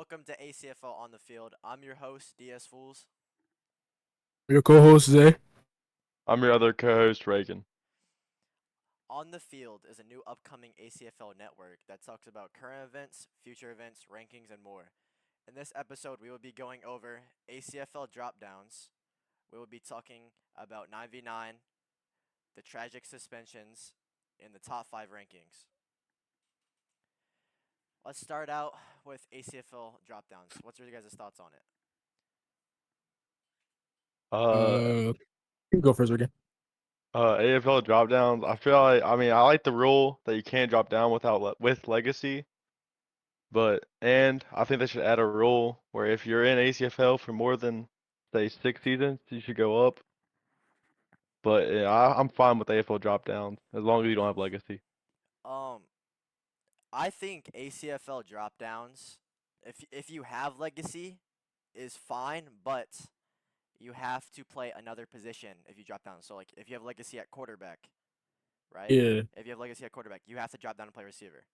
Welcome to ACFL on the field. I'm your host, dsfoolz. Your co-host today. I'm your other co-host, Reagan. On the Field is a new upcoming ACFL network that talks about current events, future events, rankings, and more. In this episode, we will be going over ACFL dropdowns. We will be talking about 9v9, the tragic suspensions, and the top 5 rankings. Let's start out with ACFL dropdowns. What's your guys' thoughts on it? Uh, You go first again. AFL drop downs. I like the rule that you can't drop down with legacy, and I think they should add a rule where if you're in ACFL for more than say 6 seasons, you should go up. But yeah, I'm fine with AFL drop downs as long as you don't have legacy. Um, I think ACFL dropdowns, if you have legacy, is fine, but you have to play another position if you drop down. So like if you have legacy at quarterback, right? Yeah, If you have legacy at quarterback, you have to drop down and play receiver.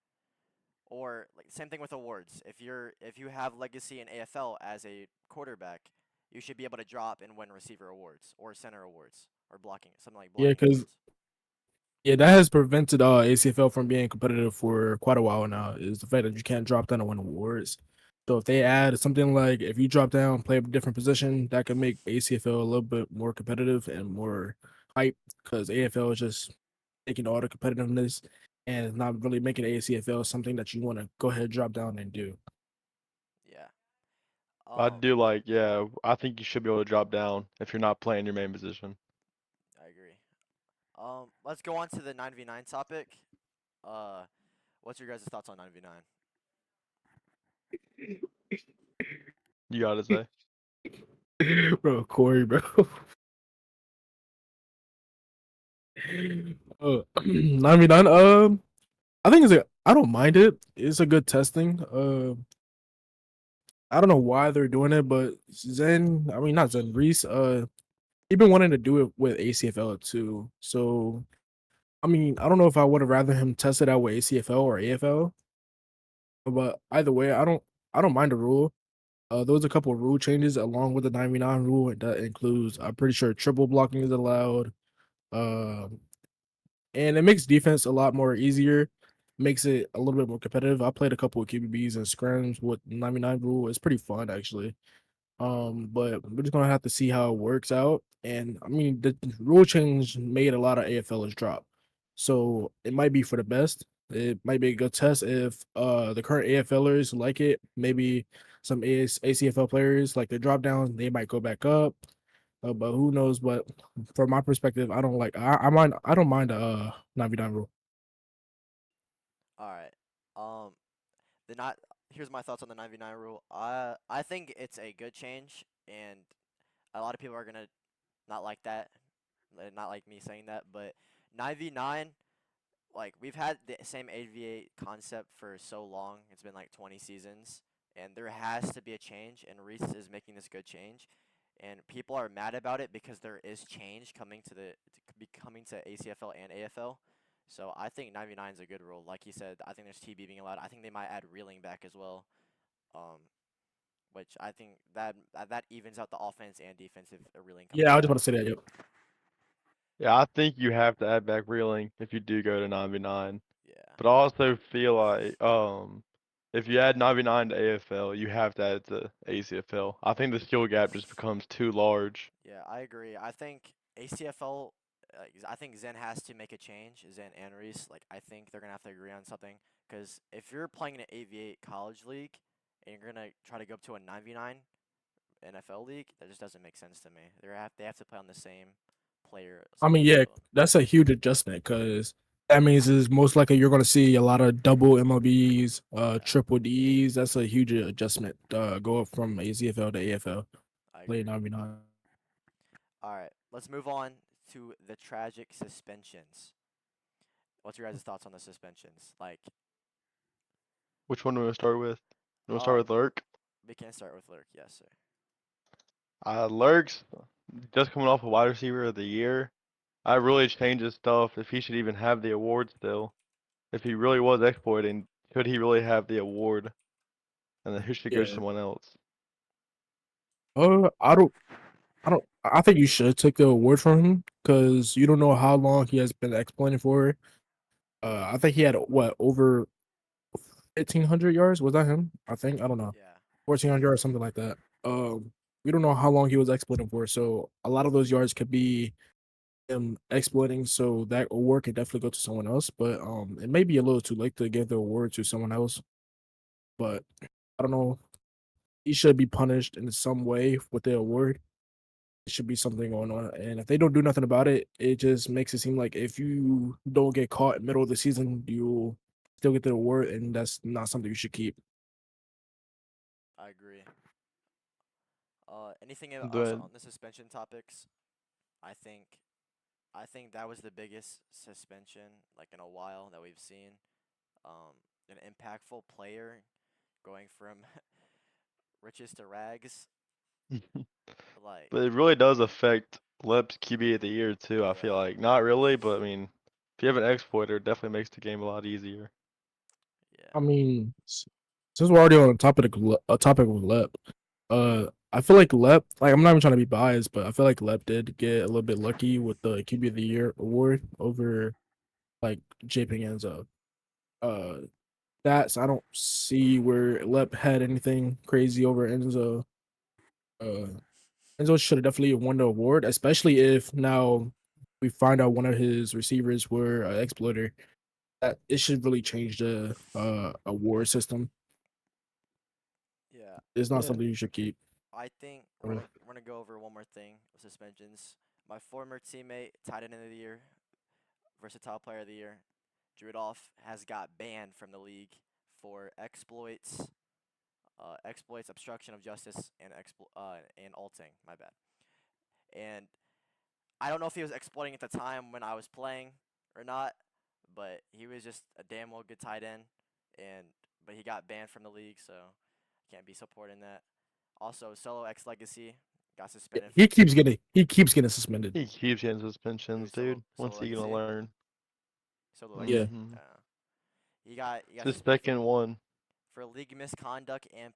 Or like same thing with awards. If you have legacy in AFL as a quarterback, you should be able to drop and win receiver awards or center awards or blocking something like yeah, blocking because awards. that has prevented ACFL from being competitive for quite a while now. Is the fact that you can't drop down and win awards. So if they add something like if you drop down, play a different position, that could make ACFL a little bit more competitive and more hype. Because AFL is just taking all the competitiveness and not really making ACFL something that you want to go ahead drop down and do. Yeah. I Um, do I think you should be able to drop down if you're not playing your main position. I agree. Let's go on to the 9v9 topic. Uh, what's your guys' thoughts on 9v9? You gotta say. Bro, Corey, bro. 99. I think I don't mind it. It's a good testing. I don't know why they're doing it, but Zen, I mean not Zen, Reese, he been wanting to do it with ACFL too. So I mean, I don't know if I would have rather him test it out with ACFL or AFL, but either way, I don't mind the rule. There was a couple of rule changes along with the 99 rule that includes I'm pretty sure triple blocking is allowed. Um and it makes defense a lot more easier, makes it a little bit more competitive. I played a couple of QBBs and scrims with 99 rule. It's pretty fun actually. But we're just gonna have to see how it works out. And I mean, the rule change made a lot of AFLers drop, so it might be for the best. It might be a good test if the current AFLers like it. Maybe some ACFL players like the drop down, they might go back up. But who knows? But from my perspective, I don't like. I don't mind the 9v9 rule. All right. Um, the not Here's my thoughts on the 9v9 rule. I think it's a good change, and a lot of people are gonna not like that, not like me saying that, but 9v9, like we've had the same 8v8 concept for so long. It's been like 20 seasons, and there has to be a change. And Reese is making this good change, and people are mad about it because there is change coming to ACFL and AFL. So I think 9v9 is a good rule. Like you said, I think there's TB being allowed. I think they might add reeling back as well. Um, which I think that evens out the offense and defense if a reeling comes Yeah, I was just back. about to say that. Yep. Yeah, I think you have to add back reeling if you do go to 9v9. Yeah. But I also feel like if you add 99 to AFL, you have to add it to ACFL. I think the skill gap just becomes too large. Yeah, I agree. I think ACFL, I think Zen has to make a change. Zen and Reese, like I think they're gonna have to agree on something. Because if you're playing in an AV8 college league and you're gonna try to go up to a 9v9 NFL league, that just doesn't make sense to me. They have to play on the same player I playing mean, yeah, field. that's a huge adjustment because that means is most likely you're going to see a lot of double MLBs, Yeah, triple Ds. That's a huge adjustment. Go up from ACFL to AFL, I play agree. 99. All right, let's move on to the tragic suspensions. What's your guys' thoughts on the suspensions? Like, Which one do we want to start with? You want to start uh, with Lurk? we can start with Lurk. Yes, sir. Lurk's just coming off a wide receiver of the year. I really changes stuff if he should even have the award still. If he really was exploiting, could he really have the award? and then who should go to Yeah. someone else? I don't. I don't. I think you should take the award from him because you don't know how long he has been exploiting for. I think he had what over 1,500 yards. Was that him? I think I don't know, Yeah. 1,400 or something like that. We don't know how long he was exploiting for, so a lot of those yards could be him exploiting. So that award could definitely go to someone else. But it may be a little too late to give the award to someone else. But I don't know. He should be punished in some way with the award. It should be something going on. And if they don't do nothing about it, it just makes it seem like if you don't get caught in the middle of the season, you'll still get the award, and that's not something you should keep. I agree. Anything else But on the suspension topics? I think I think that was the biggest suspension like in a while that we've seen. An impactful player going from riches to rags. Like, but it really does affect Lep's QB of the year too. I feel yeah, like not really, but I mean, if you have an exploiter, it definitely makes the game a lot easier. yeah, I mean, since we're already on the topic of a topic with Lep, I feel like Lep, like I'm not even trying to be biased, but I feel like Lep did get a little bit lucky with the QB of the year award over like J Enzo. Uh, that's I don't see where Lep had anything crazy over Enzo. Uh, Enzo should have definitely won the award, especially if now we find out one of his receivers were an exploiter. That it should really change the award system. yeah. It's not Yeah. something you should keep. I think we're gonna go over one more thing with suspensions. My former teammate, tight end of the year, versatile player of the year, Rudolph has got banned from the league for exploits, obstruction of justice, and ulting. My bad. And I don't know if he was exploiting at the time when I was playing or not, but he was just a damn well good tight end, and but he got banned from the league, so I can't be supporting that. Also, Solo X Legacy got suspended for He keeps getting suspended. He keeps getting who suspensions, Solo dude. When's Solo he gonna Legacy. learn? Solo Yeah. Legacy. Mm-hmm. He got It's his suspended second one. for league misconduct and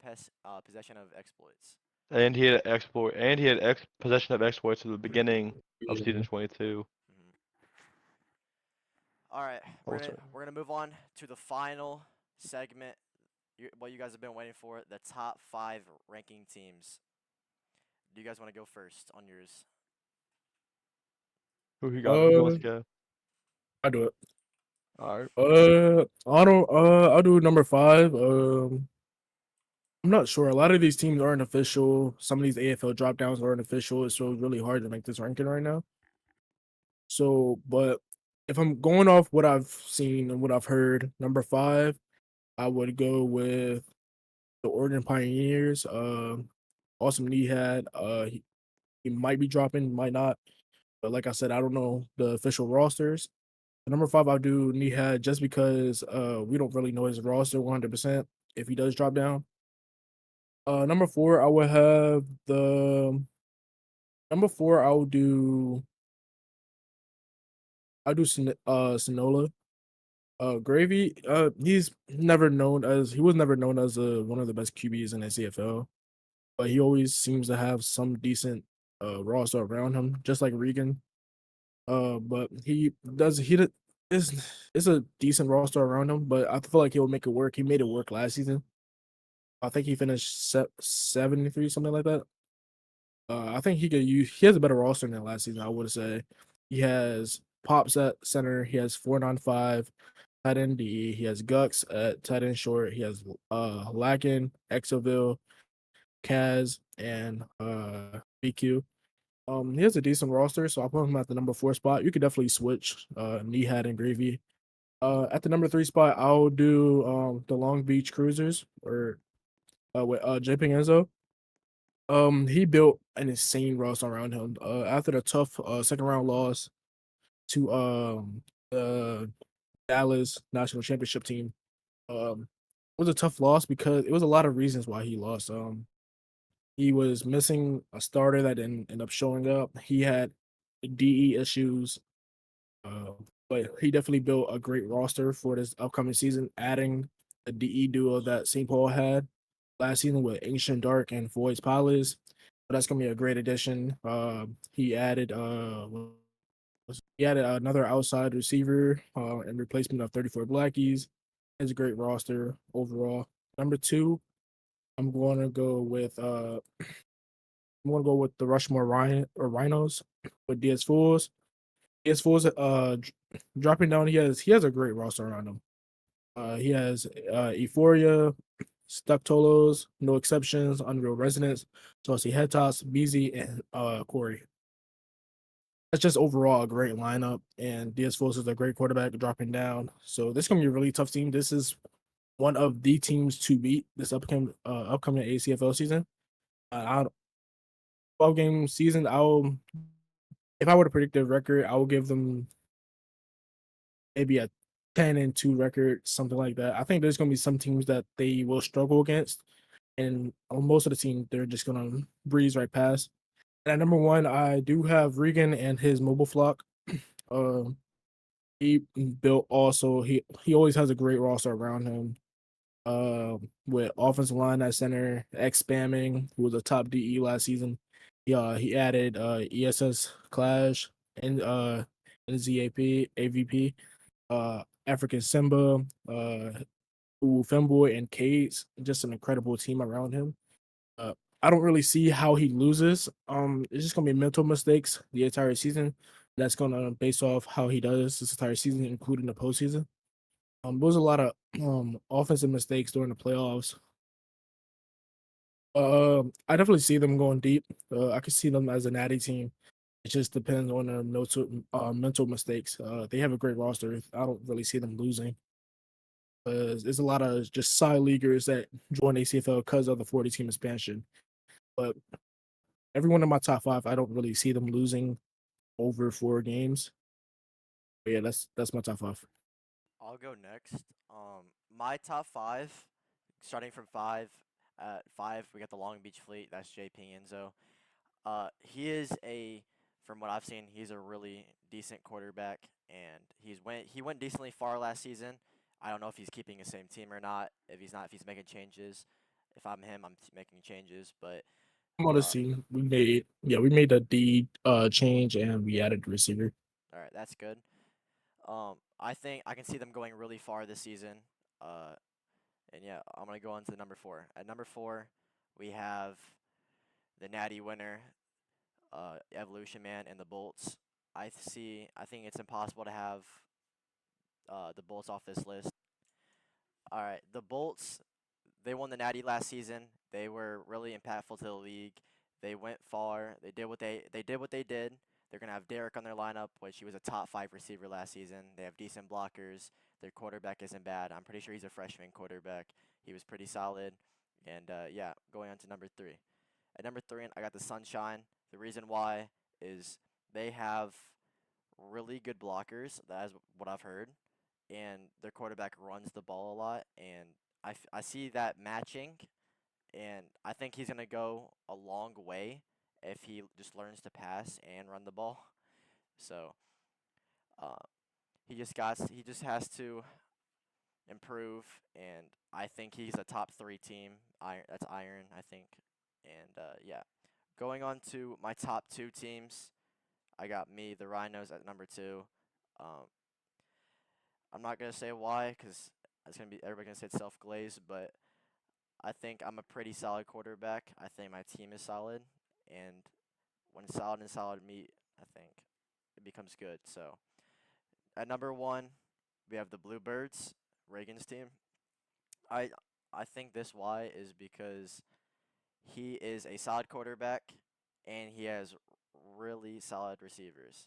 possession of exploits. And he had exploit, and he had possession of exploits at the beginning of season Yeah. 22. Mhm. All right, we're Oh, gonna sorry. we're gonna move on to the final segment. What you guys have been waiting for, the top 5 ranking teams. Do you guys want to go first on yours? Who he got? Who wants Uh, to go? I do it. All right. I don't. I'll do number 5. I'm not sure. A lot of these teams aren't official. Some of these AFL drop downs aren't official, so it's really hard to make this ranking right now. So, but if I'm going off what I've seen and what I've heard, number 5, I would go with the Oregon Pioneers. AwesomeNehad. He might be dropping, might not. But like I said, I don't know the official rosters. Number 5, I'll do Nehad just because we don't really know his roster 100% if he does drop down. Number 4, I would have the number 4. I'll do Sonola. Gravy. He was never known as one of the best QBs in the CFL, but he always seems to have some decent roster around him, just like Reagan. But it's a decent roster around him, but I feel like he'll make it work. He made it work last season. I think he finished 73, something like that. I think he has a better roster than last season, I would say. He has Pops at center, he has 495 tight end DE, he has Gux at tight end short, he has Lacken, Exoville, Kaz, and BQ. He has a decent roster, so I'll put him at the number 4 spot. You could definitely switch Nehad and Gravy. At the number 3 spot, I'll do the Long Beach Cruisers or with JP Enzo. He built an insane roster around him. After the tough second round loss to the Dallas National Championship team, it was a tough loss because it was a lot of reasons why he lost. He was missing a starter that didn't end up showing up. He had DE issues, uh, but he definitely built a great roster for this upcoming season, adding the DE duo that St. Paul had. last season with Ancient Dark and Void's Palace. But that's gonna be a great addition. He added he added another outside receiver in replacement of 34 Blackies. It's a great roster overall. Number two, I'm going to go with the Rushmore Rhinos with dsfoolz. dsfoolz dropping down. He has a great roster around him. He has Euphoria, Stuck Tolos, No Exceptions, Unreal Resonance, Saucy Head Toss, BZ, and Corey. That's just overall a great lineup, and dsfoolz is a great quarterback dropping down. So this is gonna be a really tough team. This is one of the teams to beat this upcoming ACFL season. Out 12-game season, I'll if I were to predict their record, I will give them maybe a 10-2 record, something like that. I think there's gonna be some teams that they will struggle against, and most of the team they're just gonna breeze right past. And at number one, I do have Reagan and his mobile flock. Um, he built also he always has a great roster around him. With offensive line at center, X spamming, who was a top DE last season. He added ESS Clash and NZAP, AVP, African Simba, Femboy, and Cades. Just an incredible team around him. I don't really see how he loses. It's just gonna be mental mistakes the entire season. That's gonna base off how he does this entire season, including the postseason. There was a lot of offensive mistakes during the playoffs. I definitely see them going deep. I could see them as a natty team. It just depends on their mental mistakes. They have a great roster. I don't really see them losing. There's a lot of just side leaguers that join ACFL because of the 40 team expansion. But everyone in my top five, I don't really see them losing over 4 games. But yeah, that's my top five. I'll go next. My top five, starting from five. At five, we got the Long Beach Fleet. That's JP Enzo. He is from what I've seen, he's a really decent quarterback, and he went decently far last season. I don't know if he's keeping the same team or not. If he's not, if he's making changes. If I'm him, I'm making changes. But I'm on the uh, scene. We made a D change and we added the receiver. all right, that's good. I think I can see them going really far this season. Uh, and yeah, I'm gonna go on to number four. At number four, we have the Natty winner, Evolution Man, and the Bolts. I think it's impossible to have the Bolts off this list. All right, the Bolts. They won the Natty last season. They were really impactful to the league. They went far. They did what they did. They're gonna have Derek on their lineup, which he was a top 5 receiver last season. They have decent blockers. Their quarterback isn't bad. I'm pretty sure he's a freshman quarterback. He was pretty solid. And yeah, going on to number three. At number three, I got the Sunshine. The reason why is they have really good blockers. That is what I've heard. And their quarterback runs the ball a lot. And I see that matching. And I think he's going to go a long way if he just learns to pass and run the ball. So uh, he just has to improve. And I think he's a top 3 team. That's Iron, I think. And yeah. Going on to my top 2 teams, I got the Rhinos at number 2. Um, I'm not gonna say why, cause it's gonna be everybody gonna say it's self-glazed, but I think I'm a pretty solid quarterback. I think my team is solid, and when solid and solid meet, I think it becomes good. So at number 1, we have the Bluebirds, Reagan's team. I I think this why is because he is a solid quarterback, and he has really solid receivers.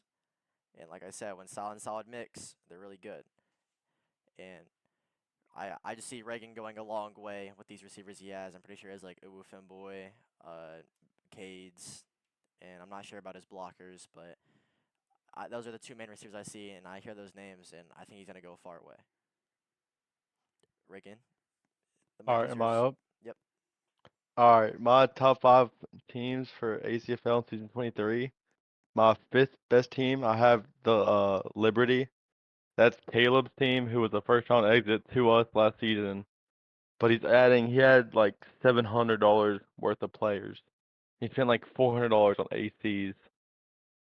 And like I said, when solid and solid mix, they're really good. And I just see Reagan going a long way with these receivers he has. I'm pretty sure he has like Uwu Femboy, Cades, and I'm not sure about his blockers, but those are the 2 main receivers I see, and I hear those names, and I think he's gonna go a far way. Reagan, the All mic right, is am I yours. up? Yep. All right, my top 5 teams for ACFL season 23. My 5th best team, I have the Liberty. That's Caleb's team, who was a first round exit to us last season. but he had like $700 worth of players. He spent like $400 on ACs.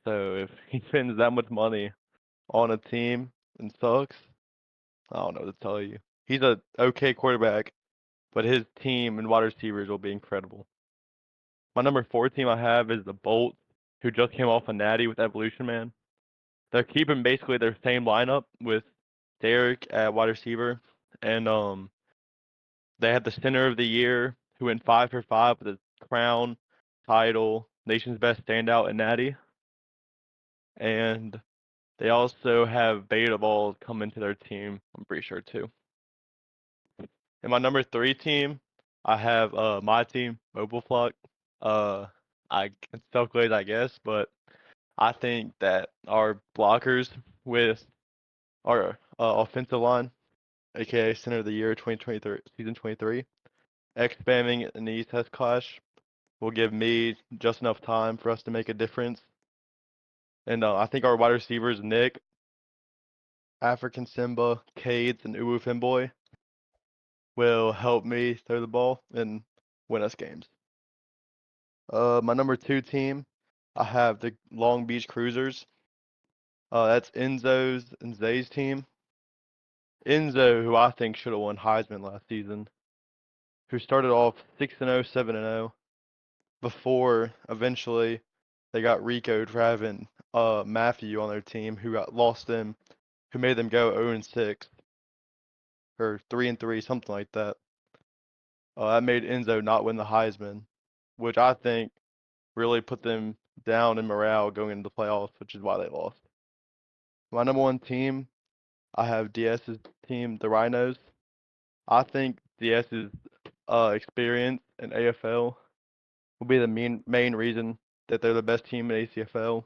So if he spends that much money on a team and sucks, I don't know what to tell you. He's a okay quarterback, but his team and wide receivers will be incredible. My number 4 team I have is the Bolts, who just came off a natty with Evolution Man. They're keeping basically their same lineup with Derek at wide receiver, and they had the center of the year who went 5 for 5 with a crown, title, nation's best standout, and natty. And they also have beta balls come into their team, I'm pretty sure too. In my number 3 team, I have my team, Mobile Flock. Uh, it's calculated, I guess, but I think that our blockers with our offensive line, aka Center of the Year 2023, season 23, X spamming in the test clash will give me just enough time for us to make a difference. And I think our wide receivers, Nick, African Simba, Cades, and Uwu Finboy, will help me throw the ball and win us games. My number 2 team, I have the Long Beach Cruisers. That's Enzo's and Zay's team. Enzo, who I think should have won Heisman last season, who started off 6-0, 7-0, before eventually they got Rico'd for having Matthew on their team, who got lost them, who made them go 0-6 or 3-3, something like that. That made Enzo not win the Heisman, which I think really put them down in morale going into the playoffs, which is why they lost. My number 1 team, I have DS's team, the Rhinos. I think DS's experience in AFL will be the main reason that they're the best team in ACFL.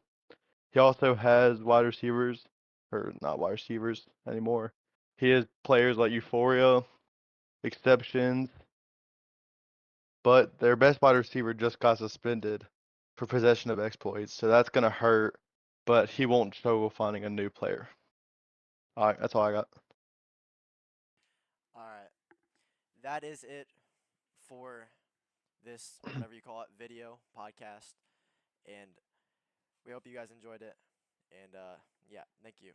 He also has wide receivers, or not wide receivers anymore. He has players like Euphoria, Exceptions, but their best wide receiver just got suspended for possession of exploits, so that's gonna hurt. But he won't struggle finding a new player. All right, that's all I got. All right, that is it for this, whatever you call it, video podcast, and we hope you guys enjoyed it. And yeah, thank you.